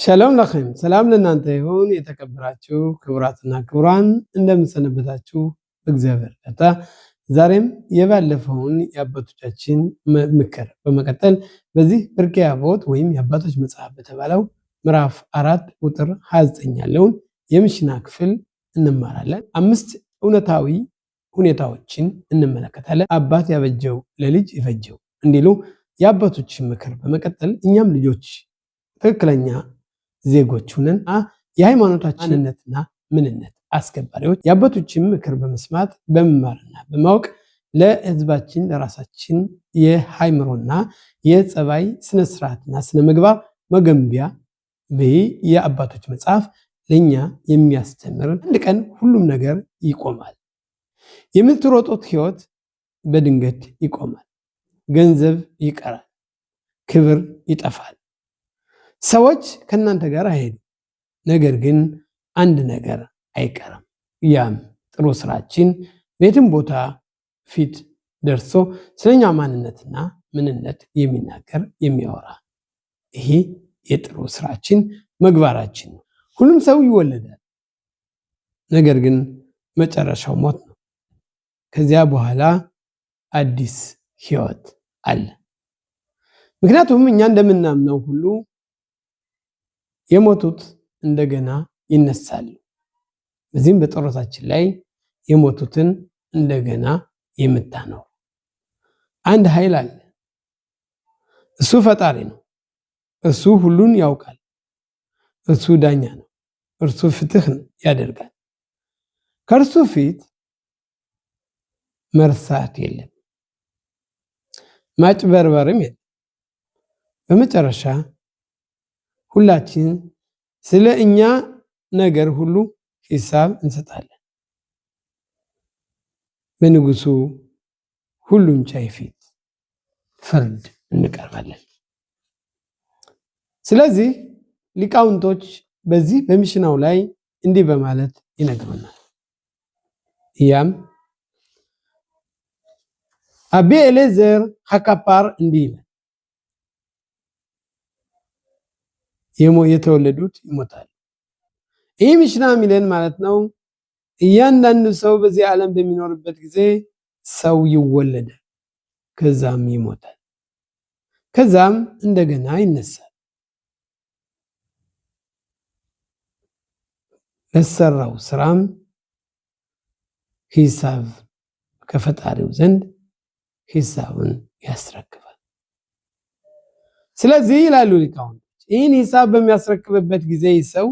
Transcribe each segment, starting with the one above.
ሻሎም ለኹም ሰላም ለእናንተ ይሁን። የተከበራችሁ ክቡራትና ክቡራን እንደምንሰነበታችሁ እግዚአብሔር ይርዳ። ዛሬም የባለፈውን የአባቶቻችን ምክር በመቀጠል በዚህ ብርቄ አቦት ወይም የአባቶች መጽሐፍ በተባለው ምዕራፍ 4 ቁጥር 29 ያለውን የምሽና ክፍል እንማራለን። 5 እውነታዊ ሁኔታዎችን እንመለከታለን። አባት ያበጀው ለልጅ ይፈጀው እንዲሉ የአባቶችን ምክር በመቀጠል እኛም ልጆች ትክክለኛ ዜጎች ሆነን የሃይማኖታችንነትና ምንነት አስከባሪዎች የአባቶችን ምክር በመስማት በመማርና በማወቅ ለህዝባችን ለራሳችን የሃይምሮና የጸባይ ስነ ስርዓትና ስነ ምግባር መገንቢያ የአባቶች መጽሐፍ ለኛ የሚያስተምር አንድ ቀን ሁሉም ነገር ይቆማል። የምትሮጡት ህይወት በድንገት ይቆማል። ገንዘብ ይቀራል። ክብር ይጠፋል። ሰዎች ከናንተ ጋር አይሄዱ። ነገር ግን አንድ ነገር አይቀርም። ያም ጥሩ ስራችን ቤትም ቦታ ፊት ደርሶ ስለኛ ማንነትና ምንነት የሚናገር የሚያወራ ይሄ የጥሩ ስራችን ምግባራችን ነው። ሁሉም ሰው ይወለዳል። ነገር ግን መጨረሻው ሞት ነው። ከዚያ በኋላ አዲስ ህይወት አለ። ምክንያቱም እኛ እንደምናምነው ሁሉ የሞቱት እንደገና ይነሳሉ። በዚህም በጦርነታችን ላይ የሞቱትን እንደገና የምታኖር አንድ ኃይል አለ። እሱ ፈጣሪ ነው። እሱ ሁሉን ያውቃል። እሱ ዳኛ ነው። እርሱ ፍትህ ያደርጋል። ከእርሱ ፊት መርሳት የለም፣ ማጭበርበርም የለም። በመጨረሻ ሁላችን ስለ እኛ ነገር ሁሉ ሂሳብ እንሰጣለን። በንጉሱ ሁሉን ቻይ ፊት ፍርድ እንቀርባለን። ስለዚህ ሊቃውንቶች በዚህ በሚሽናው ላይ እንዲህ በማለት ይነግሩናል። ያም አቤ ኤሌዘር ሐካፓር እንዲህ ይላል፣ የተወለዱት ይሞታሉ። ይህ ሚሽና ሚለን ማለት ነው። እያንዳንዱ ሰው በዚህ ዓለም በሚኖርበት ጊዜ ሰው ይወለዳል፣ ከዛም ይሞታል፣ ከዛም እንደገና ይነሳል። ለሰራው ስራም ሂሳብ ከፈጣሪው ዘንድ ሂሳቡን ያስረክባል። ስለዚህ ይላሉ ሊቃውንት ይህን ሂሳብ በሚያስረክብበት ጊዜ ሰው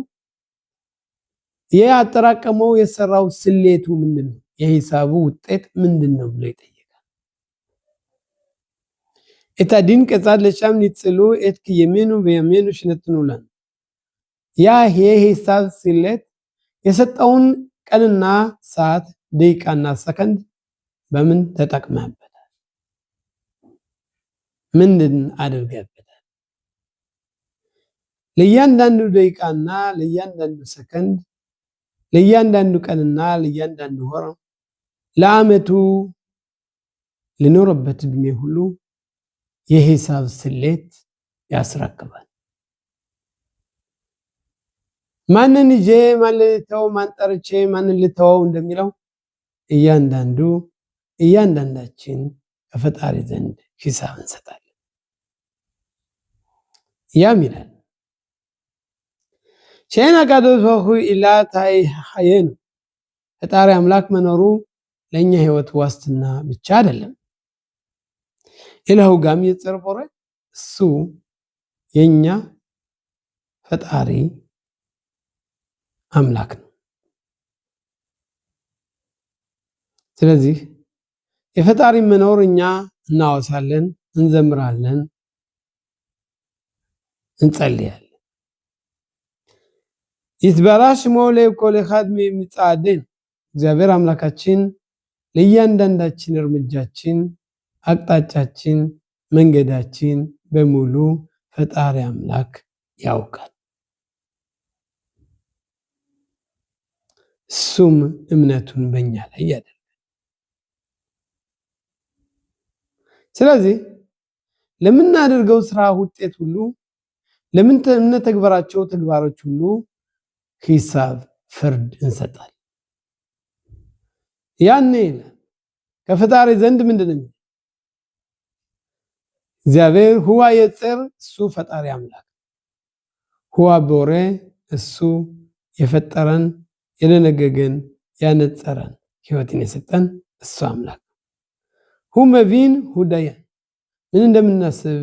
ያጠራቀመው የሰራው ስሌቱ ምንድነው? የሂሳቡ ውጤት ምንድነው ብሎ ይጠይቃል። እታዲን ቀጻድ ለሻም ሊጽሉ እትክ የሚኑ በየሚኑ ሽነትኑላን ያ የሂሳብ ስሌት የሰጠውን ቀንና ሰዓት ደቂቃና ሰከንድ በምን ተጠቅመህበታል? ምንድን አድርገህበታል? ለእያንዳንዱ ደቂቃና ለእያንዳንዱ ሰከንድ፣ ለእያንዳንዱ ቀንና ለእያንዳንዱ ወር፣ ለዓመቱ ለኖረበት እድሜ ሁሉ የሂሳብ ስሌት ያስረክባል። ማንን ይዤ ማን ልተው፣ ማን ጠርቼ ማን ልተወው እንደሚለው እያንዳንዳችን ከፈጣሪ ዘንድ ሂሳብ እንሰጣለን። ያም ይላል ሸና ጋዶስ ሆ ኢላታይ ሀየኑ ፈጣሪ አምላክ መኖሩ ለኛ ህይወት ዋስትና ብቻ አይደለም። ኢላሁ ጋም የጽርቦረ እሱ የኛ ፈጣሪ አምላክ ነው። ስለዚህ የፈጣሪ መኖር እኛ እናወሳለን፣ እንዘምራለን፣ እንጸልያለን። ይትበራሽ ሞለ ኮል ኻድ ሚጻደን እግዚአብሔር አምላካችን ለእያንዳንዳችን እርምጃችን፣ አቅጣጫችን፣ መንገዳችን በሙሉ ፈጣሪ አምላክ ያውቃል። እሱም እምነቱን በእኛ ላይ ያደርጋል። ስለዚህ ለምናደርገው ስራ ውጤት ሁሉ ለምን ተግባራቸው ተግባሮች ሁሉ ሂሳብ ፍርድ እንሰጣል። ያኔ ከፈጣሪ ዘንድ ምንድነው እግዚአብሔር ሁዋ የጽር እሱ ፈጣሪ አምላክ ሁዋ ቦሬ እሱ የፈጠረን የደነገገን ያነጸረን ህይወትን የሰጠን እሱ አምላክ ሁመቪን ሁዳያን ምን እንደምናስብ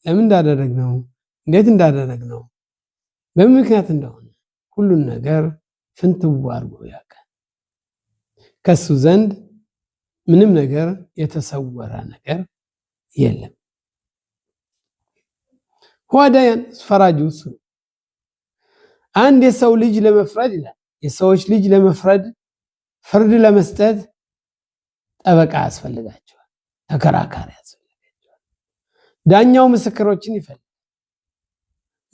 ለምን እንዳደረግነው እንዴት እንዳደረግነው በምን ምክንያት እንደሆነ ሁሉን ነገር ፍንትው አድርጎ ያውቃል። ከሱ ዘንድ ምንም ነገር የተሰወረ ነገር የለም። ሁዳያን ፈራጁ እሱ አንድ የሰው ልጅ ለመፍረድ ይላል የሰዎች ልጅ ለመፍረድ ፍርድ ለመስጠት ጠበቃ ያስፈልጋቸዋል፣ ተከራካሪ ያስፈልጋቸዋል። ዳኛው ምስክሮችን ይፈልጋል።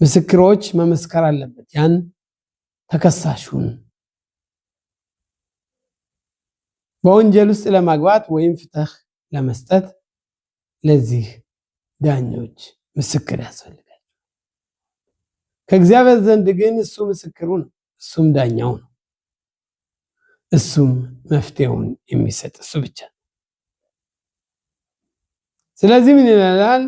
ምስክሮች መመስከር አለበት ያን ተከሳሹን በወንጀል ውስጥ ለማግባት ወይም ፍትህ ለመስጠት ለዚህ ዳኞች ምስክር ያስፈልጋል። ከእግዚአብሔር ዘንድ ግን እሱ ምስክሩ ነው፣ እሱም ዳኛው ነው፣ እሱም መፍትሄውን የሚሰጥ እሱ ብቻ። ስለዚህ ምን ይላል?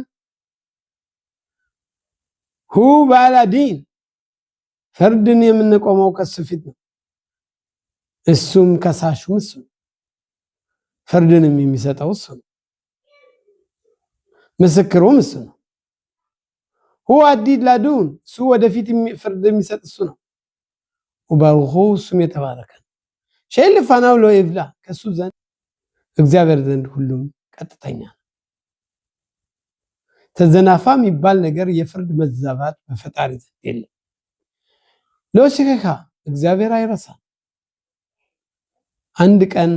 ሁ ባላዲን ፍርድን የምንቆመው ከሱ ፊት ነው። እሱም ከሳሹም እሱ ነው፣ ፍርድንም የሚሰጠው እሱ ነው፣ ምስክሩም እሱ ነው። ሁ አዲድ ላዱን እሱ ወደፊት ፍርድ የሚሰጥ እሱ ነው። ወባርኹ እሱም የተባረከ ነው። ሸልፋናው ሎ ይብላ ከሱ ዘንድ እግዚአብሔር ዘንድ ሁሉም ቀጥተኛ ነው። ተዘናፋ የሚባል ነገር የፍርድ መዛባት በፈጣሪ ዘንድ የለም። ሎሽከካ እግዚአብሔር አይረሳም። አንድ ቀን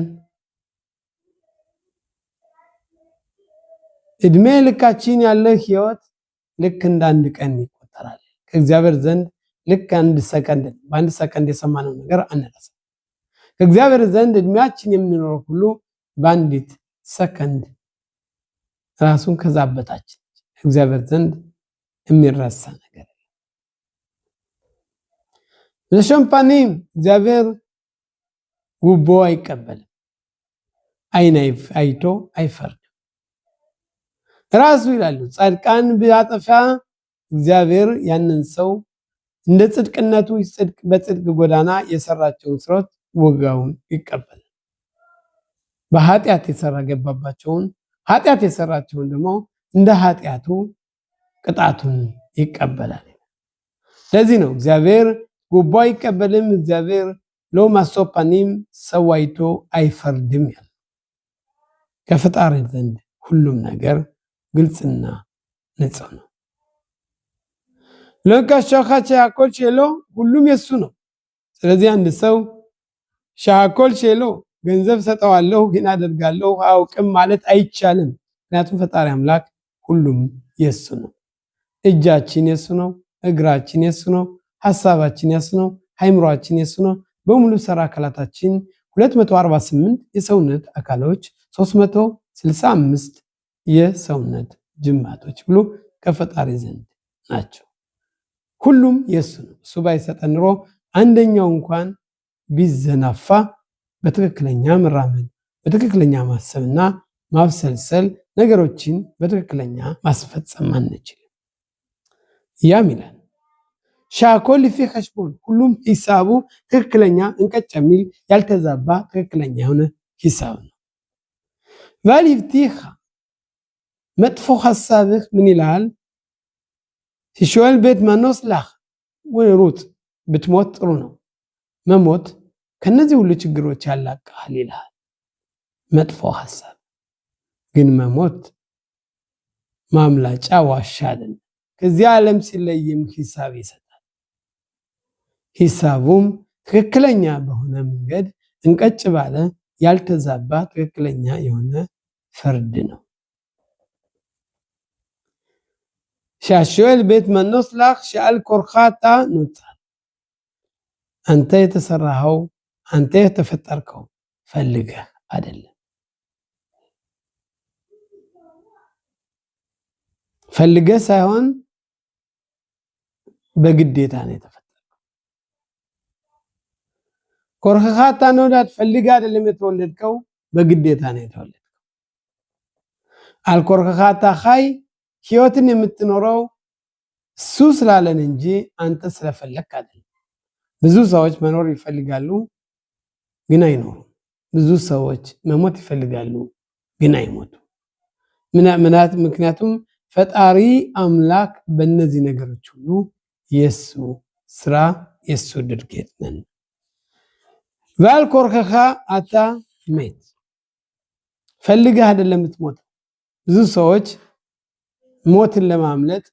እድሜ ልካችን ያለ ህይወት ልክ እንደ አንድ ቀን ይቆጠራል። ከእግዚአብሔር ዘንድ ልክ አንድ ሰከንድ በአንድ ሰከንድ የሰማነው ነገር አንረሳም። ከእግዚአብሔር ዘንድ እድሜያችን የምንኖረው ሁሉ በአንዲት ሰከንድ ራሱን ከዛበታችን እግዚአብሔር ዘንድ የሚረሳ ነገር የለም። ለሸምፓኒም እግዚአብሔር ጉቦ አይቀበልም፣ አይን አይቶ አይፈርድም። ራሱ ይላሉ ጻድቃን ቢያጠፋ እግዚአብሔር ያንን ሰው እንደ ጽድቅነቱ ይጽድቅ በጽድቅ ጎዳና የሰራቸውን ስራት ወጋውን ይቀበላል። በኃጢአት የሰራ ገባባቸውን ኃጢአት የሰራቸውን ደግሞ እንደ ኃጢአቱ ቅጣቱን ይቀበላል። ለዚህ ነው እግዚአብሔር ጉቦ አይቀበልም፣ እግዚአብሔር ሎማሶፓኒም ሰዋይቶ አይፈርድም ያለ። ከፈጣሪ ዘንድ ሁሉም ነገር ግልጽና ንጹህ ነው። ለካሻካቸ ያቆል ሸሎ ሁሉም የሱ ነው። ስለዚህ አንድ ሰው ሻኮል ሸሎ ገንዘብ ሰጠዋለሁ ግን አደርጋለሁ አውቅም ማለት አይቻልም። ምክንያቱም ፈጣሪ አምላክ ሁሉም የሱ ነው። እጃችን የሱ ነው፣ እግራችን የሱ ነው፣ ሐሳባችን የሱ ነው፣ አይምሮአችን የሱ ነው። በሙሉ ሰራ አካላታችን 248 የሰውነት አካሎች 365 የሰውነት ጅማቶች ሁሉ ከፈጣሪ ዘንድ ናቸው። ሁሉም የሱ ነው። እሱ ባይሰጠን ኑሮ አንደኛው እንኳን ቢዘናፋ በትክክለኛ መራመድ በትክክለኛ ማሰብና ማብሰልሰል ነገሮችን በትክክለኛ ማስፈጸም አንችልም። ያም ይላል ሻኮል ፊ ኸሽቦን ሁሉም ሂሳቡ ትክክለኛ እንቀጭ የሚል ያልተዛባ ትክክለኛ የሆነ ሂሳብ ነው። ቫሊፍቲኻ መጥፎ ሐሳብህ ምን ይላል? ሲሾል ቤት ማኖስ ላህ ወይ ሩት ብትሞት ጥሩ ነው። መሞት ከነዚህ ሁሉ ችግሮች ያላቃል ይላል። መጥፎ ሐሳብ ግን መሞት ማምላጫ ዋሻ አይደለም። ከዚህ ዓለም ሲለይም ሂሳብ ይሰጣል። ሂሳቡም ትክክለኛ በሆነ መንገድ እንቀጭ ባለ ያልተዛባ ትክክለኛ የሆነ ፍርድ ነው። ሻሾል ቤት ማኖስ ላህ ሻል ኮርኻታ ኑጻል አንተ የተሰራኸው አንተ የተፈጠርከው ፈልገህ አይደለም። ፈልገህ ሳይሆን በግዴታ ነው የተፈጠረው። ኮርካታ ነው ፈልጋ አይደለም የተወለድከው፣ በግዴታ ነው የተወለድከው። አልኮርካታ ኻይ ህይወትን የምትኖረው እሱ ስላለን እንጂ አንተ ስለፈለክ አይደለም። ብዙ ሰዎች መኖር ይፈልጋሉ ግን አይኖሩም። ብዙ ሰዎች መሞት ይፈልጋሉ ግን አይሞቱ። ምክንያቱም ፈጣሪ አምላክ በእነዚህ ነገሮች ሁሉ የሱ ስራ የሱ ድርጊት ነን። ባልኮርከኻ አታ ሜት ፈልገህ አይደለም የምትሞተው። ብዙ ሰዎች ሞትን ለማምለጥ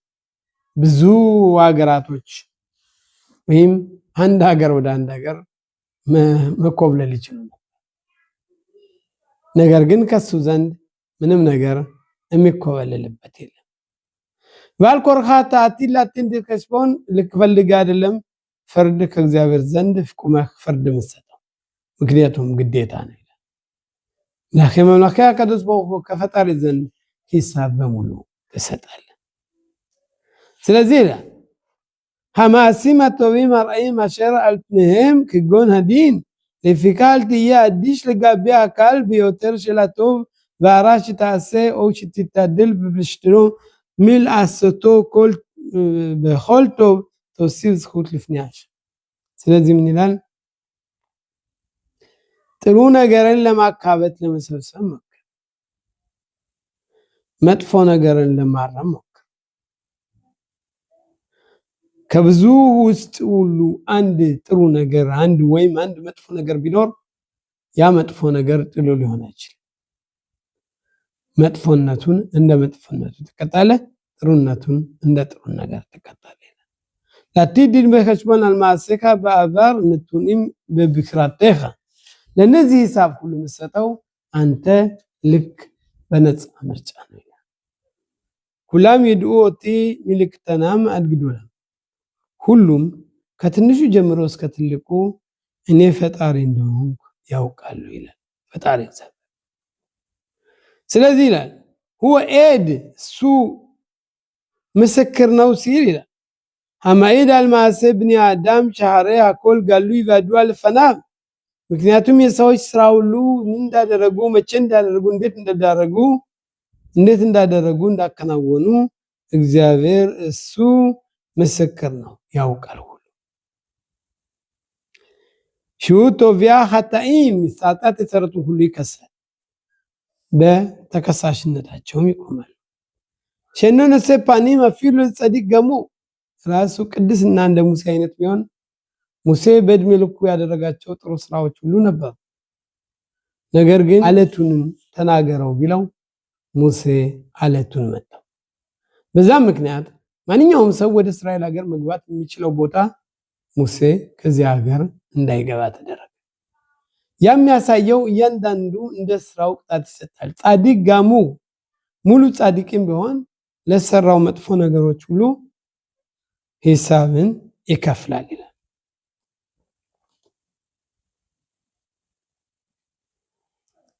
ብዙ ሀገራቶች ወይም አንድ ሀገር ወደ አንድ ሀገር መኮብለል ይችላሉ። ነገር ግን ከሱ ዘንድ ምንም ነገር የሚኮበለልበት የለም። ባልኮርካታ አትላትን ድከስቦን ልክ ፈልገህ አይደለም ፍርድ ከእግዚአብሔር ዘንድ ፍቁመህ ፍርድ መስጠው፣ ምክንያቱም ግዴታ ነው። ለከመላከያ ቅዱስ በሆ ከፈጣሪ ዘንድ ሂሳብ በሙሉ ተሰጣለ። ስለዚህ ሃማሲማ ቶቢም አርአይም አሸር አልትነህም ከጎን ሀዲን ለፊካል ትያ አዲሽ ለጋቢ አካል ቢዮተር ሸላቶብ וארש תעשה או שתתעדל ובשתנו מיל עשותו בכל טוב תוסיף זכות לפני השם. ስለዚህ ምን ይላል? ጥሩ ነገርን ለማካበት ለመሰብሰብ ሞክር፣ መጥፎ ነገርን ለማረም ሞክር። ከብዙ ውስጥ ሁሉ አንድ ጥሩ ነገር አንድ ወይም አንድ መጥፎ ነገር ቢኖር ያ መጥፎ ነገር ጥሎ ሊሆን አይችልም። መጥፎነቱን እንደ መጥፎነቱ ተቀጣለ፣ ጥሩነቱን እንደ ጥሩ ነገር ተቀጣለ። ላትዲን በከሽበን አልማሰካ በአዛር ንቱኒም በብክራቴኻ ለነዚህ ሂሳብ ሁሉ መስጠው አንተ ልክ በነጻ ምርጫ ነው። ሁላም ይድኦቲ ምልክተናም አድግዶላ ሁሉም ከትንሹ ጀምሮ እስከ ትልቁ እኔ ፈጣሪ እንደሆንኩ ያውቃሉ ይላል ፈጣሪ እግዚአብሔር። ስለዚህ ይላል هو ኤድ እሱ ምስክር ነው ሲል ይላል ሐማኢድ አልማሰ ብኒ አዳም ሻህረ አኮል ጋሉ ይባዱል ፈናብ ምክንያቱም የሰዎች ስራ ሁሉ ምን እንዳደረጉ መቼ እንዳደረጉ እንዴት እንዳደረጉ እንዳከናወኑ እግዚአብሔር እሱ ምስክር ነው ያውቃል ሁሉ። ሹቶቪያ ሐታኢም ሳጣት የተሰሩት ሁሉ ይከሳል፣ በተከሳሽነታቸውም ይቆማል። ሸነነ ሰፓኒም አፊሉ ጸዲቅ ገሞ ራሱ ቅድስና እንደ ሙሴ አይነት ቢሆን ሙሴ በእድሜ ልኩ ያደረጋቸው ጥሩ ስራዎች ሁሉ ነበሩ። ነገር ግን አለቱን ተናገረው ቢለው ሙሴ አለቱን መታው። በዛም ምክንያት ማንኛውም ሰው ወደ እስራኤል ሀገር መግባት የሚችለው ቦታ ሙሴ ከዚያ ሀገር እንዳይገባ ተደረገ። የሚያሳየው እያንዳንዱ እንደ ስራው ቅጣት ይሰጣል። ጻድቅ ጋሙ ሙሉ ጻድቅም ቢሆን ለሰራው መጥፎ ነገሮች ሁሉ ሂሳብን ይከፍላል ይላል።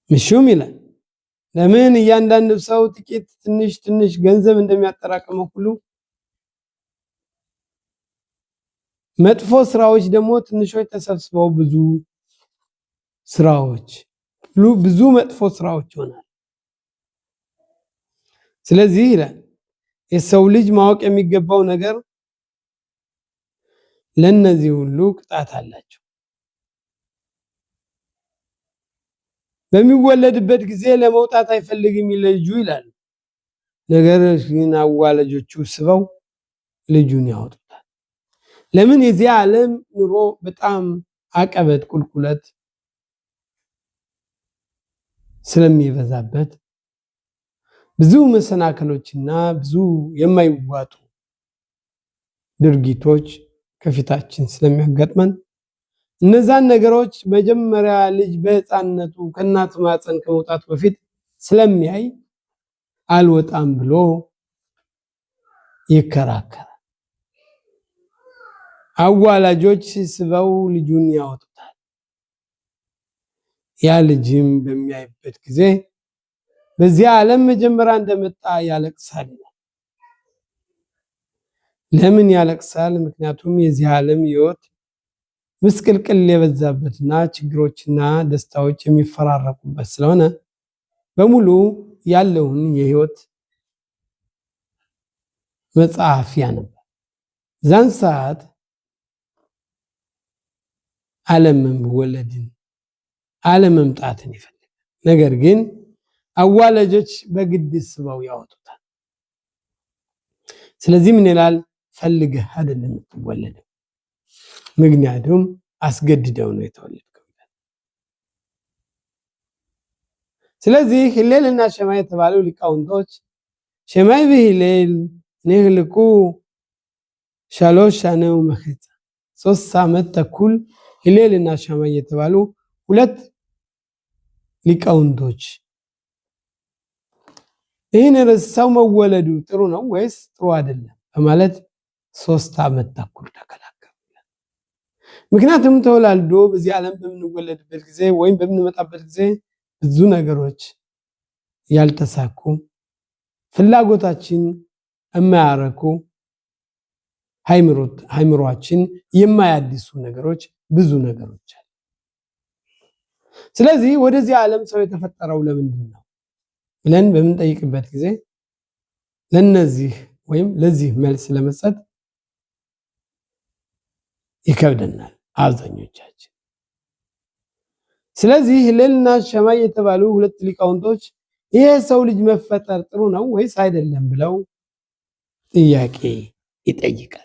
ምሹም ይላል ለምን እያንዳንዱ ሰው ጥቂት ትንሽ ገንዘብ እንደሚያጠራቅመው ሁሉ መጥፎ ስራዎች ደግሞ ትንሾች ተሰብስበው ብዙ ስራዎች ብዙ መጥፎ ስራዎች ይሆናል። ስለዚህ ይላል የሰው ልጅ ማወቅ የሚገባው ነገር ለነዚህ ሁሉ ቅጣት አላቸው። በሚወለድበት ጊዜ ለመውጣት አይፈልግም ልጁ ይላል። ነገር ግን አዋላጆቹ ስበው ልጁን ያወጡታል። ለምን? የዚህ ዓለም ኑሮ በጣም አቀበት ቁልቁለት ስለሚበዛበት ብዙ መሰናከሎችና ብዙ የማይዋጡ ድርጊቶች ከፊታችን ስለሚያጋጥመን እነዛን ነገሮች መጀመሪያ ልጅ በህፃንነቱ ከእናቱ ማህፀን ከመውጣቱ በፊት ስለሚያይ አልወጣም ብሎ ይከራከራል። አዋላጆች ስበው ልጁን ያወጡታል። ያ ልጅም በሚያይበት ጊዜ በዚህ ዓለም መጀመሪያ እንደመጣ ያለቅሳል። ለምን ያለቅሳል? ምክንያቱም የዚህ ዓለም ሕይወት ምስቅልቅል የበዛበትና ችግሮችና ደስታዎች የሚፈራረቁበት ስለሆነ በሙሉ ያለውን የሕይወት መጽሐፍ ያነባል። ዛን ሰዓት ዓለምን ወለድን አለመምጣትን ይፈልጋል። ነገር ግን አዋላጆች በግድ ስበው ያወጡታል። ስለዚህ ምን ይላል? ፈልገህ አይደለም የምትወለደው፣ ምክንያቱም አስገድደው ነው የተወለድከው። ስለዚህ ሂሌልና ሸማይ የተባሉ ሊቃውንቶች ሸማይ በሂሌል ንህልቁ 3 ሻነው መኸፃ 3 ዓመት ተኩል ሂሌልና ሸማይ የተባሉ ሁለት ሊቃውንቶች ይህን ሰው መወለዱ ጥሩ ነው ወይስ ጥሩ አይደለም በማለት 3 ዓመት ተኩል ተከላከሉ። ምክንያቱም ተወላልዶ በዚህ ዓለም በምንወለድበት ጊዜ ወይም በምንመጣበት ጊዜ ብዙ ነገሮች ያልተሳኩ ፍላጎታችን የማያረኩ ሃይምሮአችን የማያድሱ ነገሮች ብዙ ነገሮች አሉ። ስለዚህ ወደዚህ ዓለም ሰው የተፈጠረው ለምንድን ነው ብለን በምንጠይቅበት ጊዜ ለነዚህ ወይም ለዚህ መልስ ለመስጠት ይከብደናል አብዛኞቻችን። ስለዚህ ሂሌልና ሸማይ የተባሉ ሁለት ሊቃውንቶች ይሄ ሰው ልጅ መፈጠር ጥሩ ነው ወይስ አይደለም ብለው ጥያቄ ይጠይቃል።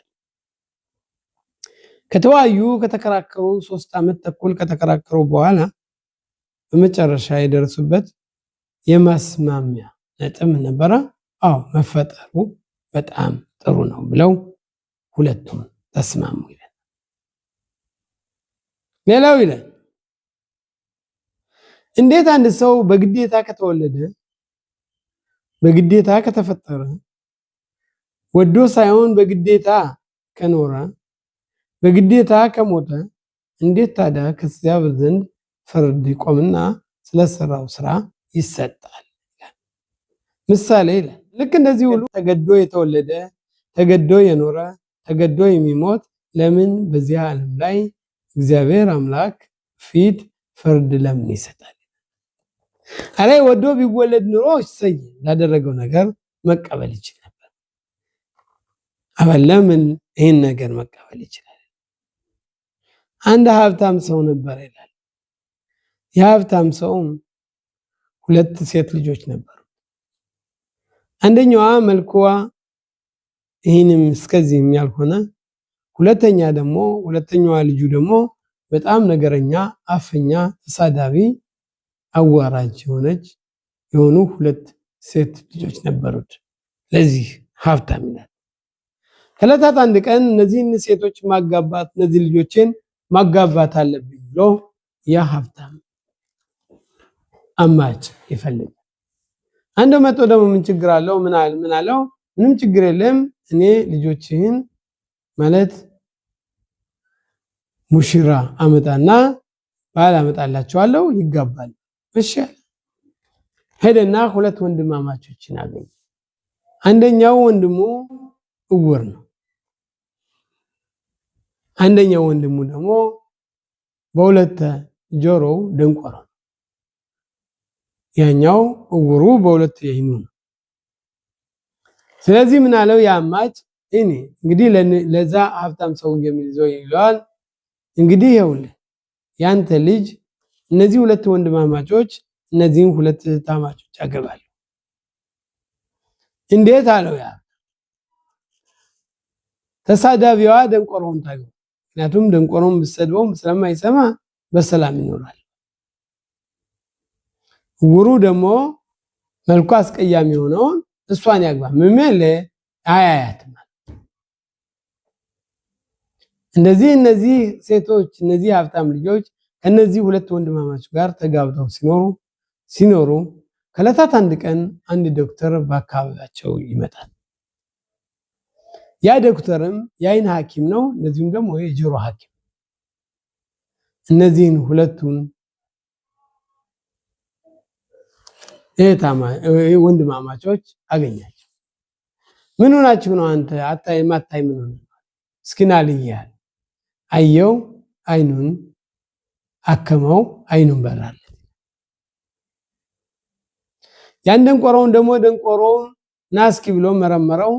ከተወያዩ ከተከራከሩ 3 ዓመት ተኩል ከተከራከሩ በኋላ በመጨረሻ የደረሱበት የማስማሚያ ነጥብ ነበረ። አዎ መፈጠሩ በጣም ጥሩ ነው ብለው ሁለቱም ተስማሙ ይላል። ሌላው ይላል እንዴት አንድ ሰው በግዴታ ከተወለደ በግዴታ ከተፈጠረ ወዶ ሳይሆን በግዴታ ከኖረ በግዴታ ከሞተ እንዴት ታዲያ ከእግዚአብሔር ዘንድ ፍርድ ይቆምና ስለሰራው ስራ ይሰጣል? ምሳሌ ይላል ልክ እንደዚህ ሁሉ ተገዶ የተወለደ ተገዶ የኖረ ተገዶ የሚሞት ለምን በዚህ ዓለም ላይ እግዚአብሔር አምላክ ፊት ፍርድ ለምን ይሰጣል? አሬ ወዶ ቢወለድ ኑሮ እሰይ ላደረገው ነገር መቀበል ይችላል ነበር። ለምን ይሄን ነገር መቀበል ይችላል? አንድ ሀብታም ሰው ነበር ይላል። የሀብታም ሰው 2 ሴት ልጆች ነበሩ። አንደኛዋ መልኩዋ ይህንም እስከዚህም ያልሆነ ሁለተኛዋ ልጁ ደግሞ በጣም ነገረኛ፣ አፈኛ፣ ተሳዳቢ፣ አዋራጅ የሆኑ 2 ሴት ልጆች ነበሩት። ለዚህ ሀብታም ይላል። ከዕለታት አንድ ቀን እነዚህን ሴቶች ማጋባት እነዚህ ልጆችን ማጋባት አለብኝ ብሎ ያ ሀብታም አማች ይፈልጋል። አንዱ መጥቶ ደግሞ ምን ችግር አለው? ምን አለው? ምንም ችግር የለም እኔ ልጆችህን ማለት ሙሽራ አመጣና ባል አመጣላቸዋለሁ ይጋባል። እሺ ሄደና 2 ወንድማማቾችን አገኘ። አንደኛው ወንድሙ እውር ነው። አንደኛው ወንድሙ ደግሞ በሁለት ጆሮው ደንቆሮ ነው። ያኛው እውሩ በሁለት ዓይኑ ነው። ስለዚህ ምን አለው ያማች እኔ እንግዲህ ለዛ ሀብታም ሰው የሚይዘው ይሏል እንግዲህ ይኸውልህ ያንተ ልጅ እነዚህ 2 ወንድማማቾች እነዚህን 2 ታማቾች ያገባሉ። እንዴት አለው? ያ ተሳዳቢዋ ደንቆሮውን ታገባ። ምክንያቱም ደንቆሮውን ብትሰድበው ስለማይሰማ በሰላም ይኖራል። እውሩ ደግሞ መልኩ አስቀያሚ ሆነውን እሷን ያግባ። ምመለ አያያትም። እነዚህ ሴቶች እነዚህ ሀብታም ልጆች ከነዚህ 2 ወንድማማቾች ጋር ተጋብተው ሲኖሩ ከዕለታት አንድ ቀን አንድ ዶክተር በአካባቢያቸው ይመጣል። ያ ዶክተርም የዓይን ሐኪም ነው፣ እንደዚሁም ደግሞ የጆሮ ሐኪም። እነዚህን 2ቱን ወንድማማቾች አገኛቸው። ምን ሆናችሁ ነው አንተ ማታይ ምን ሆነ እስኪና ልያል አየው አይኑን አከመው አይኑን በራል ያን ደንቆሮውን ደግሞ ደንቆሮውን ናስኪ ብሎ መረመረው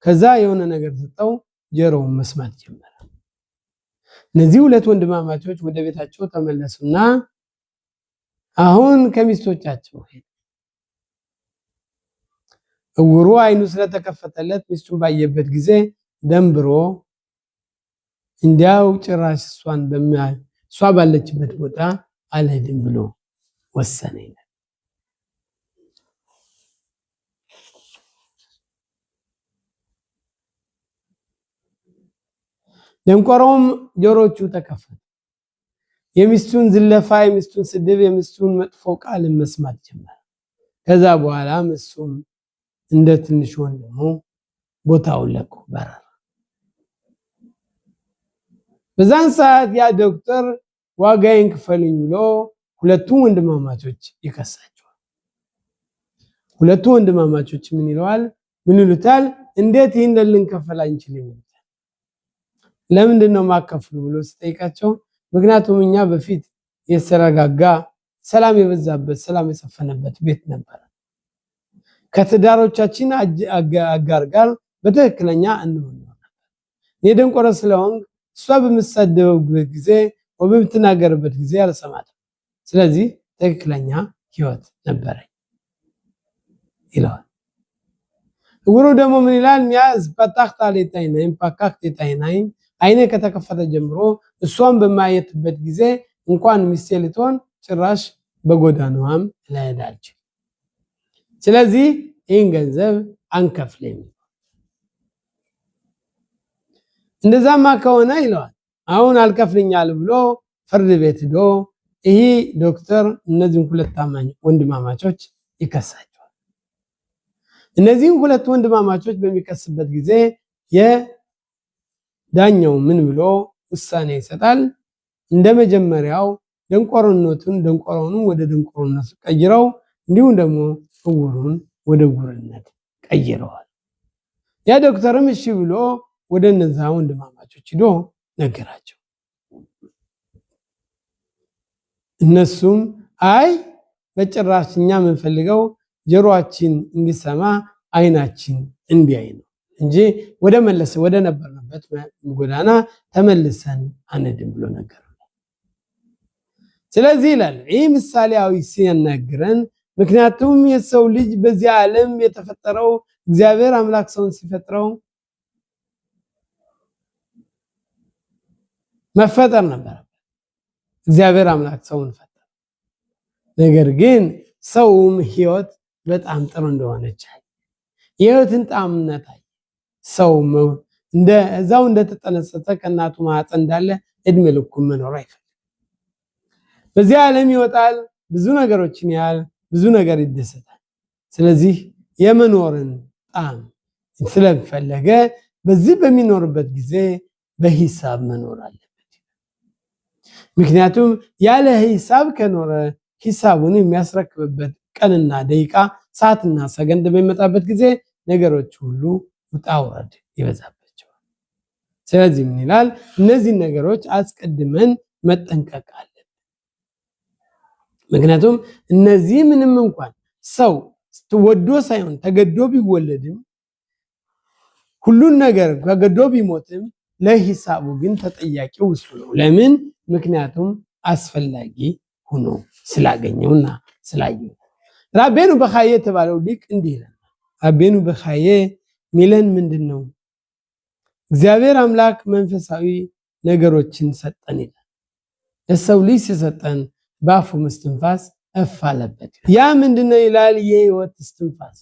ከዛ የሆነ ነገር ሰጠው ጀሮውን መስማት ጀመረ እነዚህ ሁለት ወንድማማቾች ወደ ቤታቸው ተመለሱና አሁን ከሚስቶቻቸው እውሩ አይኑ ስለተከፈተለት ሚስቱን ባየበት ጊዜ ደንብሮ እንዲያው ጭራሽ እሷ ባለችበት ቦታ አልሄድም ብሎ ወሰነ ደንቆሮም ጆሮቹ ተከፈቱ የሚስቱን ዝለፋ የሚስቱን ስድብ የሚስቱን መጥፎ ቃል መስማት ጀመረ ከዛ በኋላ እሱም እንደ ትንሽ ወንድሙ ቦታውን ለቆ በረረ በዛን ሰዓት ያ ዶክተር ዋጋዬን ክፈሉኝ ብሎ ሁለቱ ወንድማማቾች ይከሳቸዋል ሁለቱ ወንድማማቾች ምን ይለዋል ምን ይሉታል እንዴት ይሄን ልንከፈል አንችልም ለምንድነው ማከፍሉ ብሎ ሲጠይቃቸው ምክንያቱም እኛ በፊት የተረጋጋ ሰላም የበዛበት ሰላም የሰፈነበት ቤት ነበር ከትዳሮቻችን አጋር ጋር በትክክለኛ እንሆን ነበር የደንቆረ ስለሆን እሷ በመሰደበው ጊዜ ወበምትናገርበት ጊዜ አልሰማትም ስለዚህ ትክክለኛ ህይወት ነበር ይላል ወሮ ደግሞ ምን ይላል ሚያዝ ፓታክታ ለታይናይ ፓካክታ ለታይናይ አይኔ ከተከፈተ ጀምሮ እሷን በማየትበት ጊዜ እንኳን ሚስቴ ልትሆን ጭራሽ በጎዳናዋም ለዳልች ስለዚህ ይህን ገንዘብ አንከፍልም እንደዛማ ከሆነ ይለዋል አሁን አልከፍልኛል ብሎ ፍርድ ቤት ሄዶ ይሄ ዶክተር እነዚህን ሁለት ታማኝ ወንድማማቾች ይከሳቸዋል እነዚህን ሁለት ወንድማማቾች በሚከስበት ጊዜ ዳኛው ምን ብሎ ውሳኔ ይሰጣል እንደመጀመሪያው ደንቆሮውን ወደ ደንቆሮነት ቀይረው እንዲሁም ደግሞ እውሩን ወደ እውርነት ቀይረዋል ያ ዶክተርም እሺ ብሎ ወደ እነዛ ወንድማማቾች ሄዶ ነገራቸው እነሱም አይ በጭራሽኛ ምን ፈልገው ጆሮአችን እንዲሰማ አይናችን እንዲያይ ነው እንጂ ወደ ነበርንበት ጎዳና ተመልሰን አንድም ብሎ ነገር ስለዚህ ይላል ይህ ምሳሌያዊ ሲነግረን ምክንያቱም የሰው ልጅ በዚህ ዓለም የተፈጠረው እግዚአብሔር አምላክ ሰውን ሲፈጥረው መፈጠር ነበር እግዚአብሔር አምላክ ሰውን ፈጠረ ነገር ግን ሰውም ህይወት በጣም ጥሩ እንደሆነች የህይወትን ጣምነት ሰው እዛው እንደተጠነሰተ ከእናቱ ማህፀን እንዳለ እድሜ ልኩ መኖር አይፈልግም በዚህ ዓለም ይወጣል ብዙ ነገሮችን ያህል ብዙ ነገር ይደሰታል ስለዚህ የመኖርን ጣም ስለፈለገ በዚህ በሚኖርበት ጊዜ በሂሳብ መኖር አለበት ምክንያቱም ያለ ሂሳብ ከኖረ ሂሳቡን የሚያስረክብበት ቀንና ደቂቃ ሰዓትና ሰከንድ በሚመጣበት ጊዜ ነገሮች ሁሉ ውጣውረድ ይበዛባቸዋል ስለዚህ ምን ይላል እነዚህ ነገሮች አስቀድመን መጠንቀቅ አለብን ምክንያቱም እነዚህ ምንም እንኳን ሰው ወዶ ሳይሆን ተገዶ ቢወለድም ሁሉን ነገር ተገዶ ቢሞትም ለሂሳቡ ግን ተጠያቂው እሱ ነው ለምን ምክንያቱም አስፈላጊ ሆኖ ስላገኘውና ስላየው ራቤኑ በኻዬ ተባለው ሊቅ እንዲህ ይላል ራቤኑ በኻዬ ሚለን ምንድነው እግዚአብሔር አምላክ መንፈሳዊ ነገሮችን ሰጠን ይላል ለሰው ልጅ ሲሰጠን ባፉ መስተንፋስ አፋለበት ያ ምንድነው ይላል የህይወት እስትንፋስ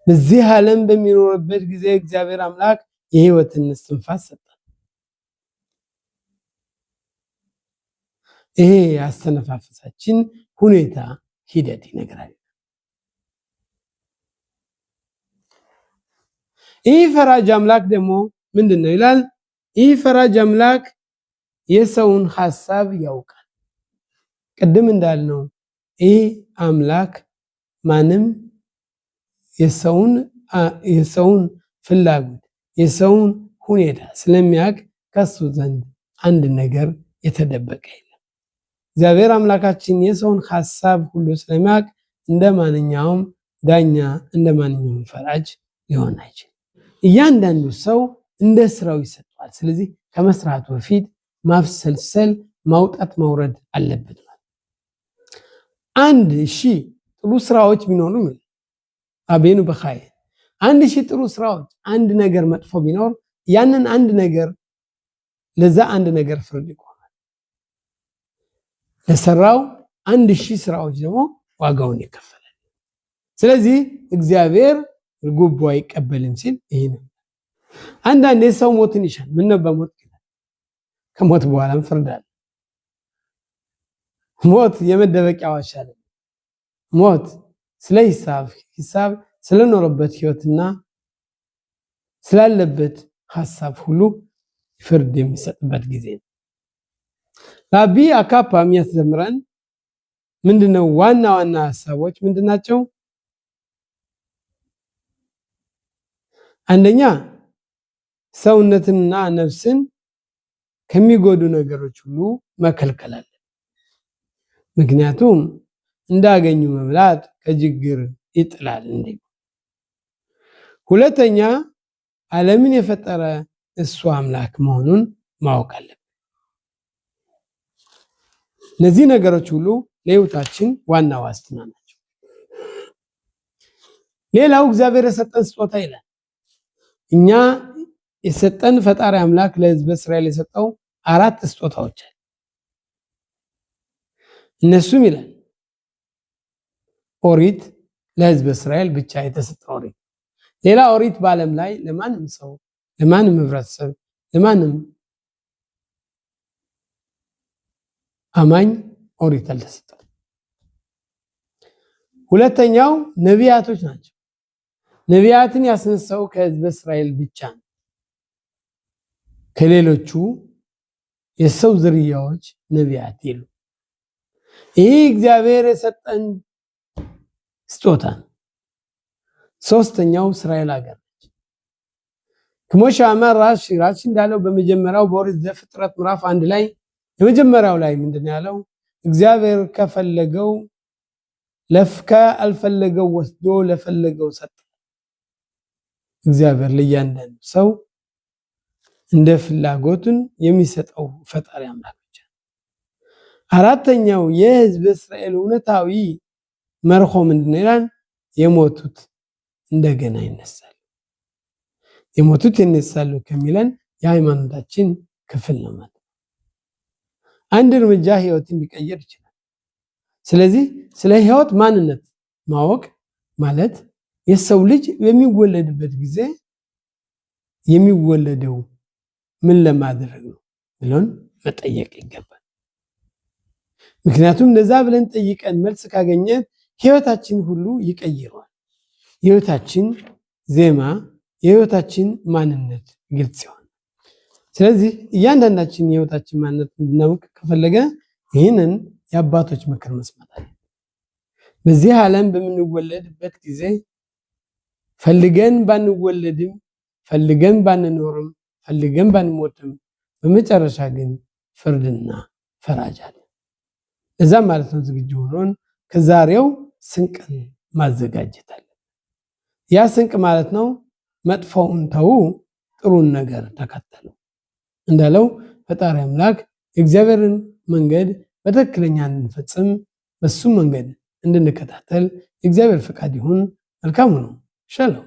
በዚህ ዓለም በሚኖርበት ጊዜ እግዚአብሔር አምላክ የህይወትን እስትንፋስ ሰጠን ይሄ ያስተነፋፈሳችን ሁኔታ ሂደት ይነግራል ይህ ፈራጅ አምላክ ደግሞ ምንድነው ይላል ይህ ፈራጅ አምላክ የሰውን ሐሳብ ያውቃል ቀደም እንዳልነው ይህ አምላክ ማንም የሰውን የሰውን ፍላጎት የሰውን ሁኔታ ስለሚያውቅ ከሱ ዘንድ አንድ ነገር የተደበቀ የለም። እግዚአብሔር አምላካችን የሰውን ሐሳብ ሁሉ ስለሚያውቅ እንደ ማንኛውም ዳኛ እንደ ማንኛውም ፈራጅ ሊሆን አይችልም። እያንዳንዱ ሰው እንደ ስራው ይሰጠዋል። ስለዚህ ከመስራቱ በፊት ማፍሰልሰል ማውጣት ማውረድ አለበት። 1000 ጥሩ ስራዎች ቢኖሩ አቤኑ በኻይ 1000 ጥሩ ስራዎች አንድ ነገር መጥፎ ቢኖር ያንን አንድ ነገር ለዛ አንድ ነገር ፍርድ ይቆማል። ለሰራው 1000 ስራዎች ደግሞ ዋጋውን ይከፈላል። ስለዚህ እግዚአብሔር ጉቦ አይቀበልም ሲል ይሄ ነው። አንዳንዴ ሰው ሞትን ይሻል ምን ነው በሞት ከሞት በኋላም ፍርድ አለ። ሞት የመደበቂያ ዋሻ ነው። ሞት ስለ ሂሳብ ስለኖረበት ህይወትና ስላለበት ሐሳብ ሁሉ ፍርድ የሚሰጥበት ጊዜ ነው። ራቢ አካፓ የሚያስተምረን ምንድነው? ዋና ሐሳቦች ምንድናቸው? አንደኛ ሰውነትንና ነፍስን ከሚጎዱ ነገሮች ሁሉ መከልከል አለ። ምክንያቱም እንዳገኙ መብላት ከጅግር ይጥላል እንዴ። ሁለተኛ ዓለምን የፈጠረ እሱ አምላክ መሆኑን ማወቅ አለብን። እነዚህ ነገሮች ሁሉ ለህይወታችን ዋና ዋስትና ናቸው። ሌላው እግዚአብሔር የሰጠን ስጦታ ይላል። እኛ የሰጠን ፈጣሪ አምላክ ለህዝበ እስራኤል የሰጠው 4 ስጦታዎች አሉ። እነሱም ይላል ኦሪት ለህዝበ እስራኤል ብቻ የተሰጠ ኦሪት። ሌላ ኦሪት በዓለም ላይ ለማንም ሰው ለማንም ህብረተሰብ ለማንም አማኝ ኦሪት አልተሰጠም። ሁለተኛው ነቢያቶች ናቸው። ነቢያትን ያስነሳው ከህዝበ እስራኤል ብቻ ነው። ከሌሎቹ የሰው ዝርያዎች ነቢያት የሉ። ይህ እግዚአብሔር የሰጠን ስጦታ ነው። ሶስተኛው እስራኤል ሀገር ነች። ከሞሻ አማር ራሽ እንዳለው በመጀመሪያው በኦሪት ዘፍጥረት ምዕራፍ 1 ላይ የመጀመሪያው ላይ ምንድነው ያለው? እግዚአብሔር ከፈለገው ለፍካ አልፈለገው ወስዶ ለፈለገው ሰጠ። እግዚአብሔር ለእያንዳንዱ ሰው እንደ ፍላጎቱን የሚሰጠው ፈጣሪ አምላክ ብቻ። አራተኛው የህዝብ እስራኤል እውነታዊ መርሆ ምንድነው ይላል? የሞቱት እንደገና ይነሳሉ። የሞቱት ይነሳሉ ከሚለን የሃይማኖታችን ክፍል ነው ማለት። አንድ እርምጃ ህይወትን ሊቀይር ይችላል። ስለዚህ ስለ ህይወት ማንነት ማወቅ ማለት የሰው ልጅ በሚወለድበት ጊዜ የሚወለደው ምን ለማድረግ ነው ብለን መጠየቅ ይገባል። ምክንያቱም እንደዛ ብለን ጠይቀን መልስ ካገኘን ህይወታችን ሁሉ ይቀይረዋል። የህይወታችን ዜማ የህይወታችን ማንነት ግልጽ ይሆናል። ስለዚህ እያንዳንዳችን የህይወታችን ማንነት እንድናውቅ ከፈለገ ይህንን የአባቶች ምክር መስማት አለ። በዚህ ዓለም በምንወለድበት ጊዜ ፈልገን ባንወለድም ፈልገን ባንኖርም ፈልገን ባንሞትም በመጨረሻ ግን ፍርድና ፈራጅ አለ። እዛ ማለት ነው ዝግጁ ሆነን ከዛሬው ስንቅን ማዘጋጀት አለ። ያ ስንቅ ማለት ነው መጥፎውን ተው ጥሩን ነገር ተከተሉ እንዳለው ፈጣሪ አምላክ የእግዚአብሔርን መንገድ በትክክለኛ እንድንፈጽም በሱ መንገድ እንድንከታተል የእግዚአብሔር ፈቃድ ይሁን። መልካም ነው። ሻሎም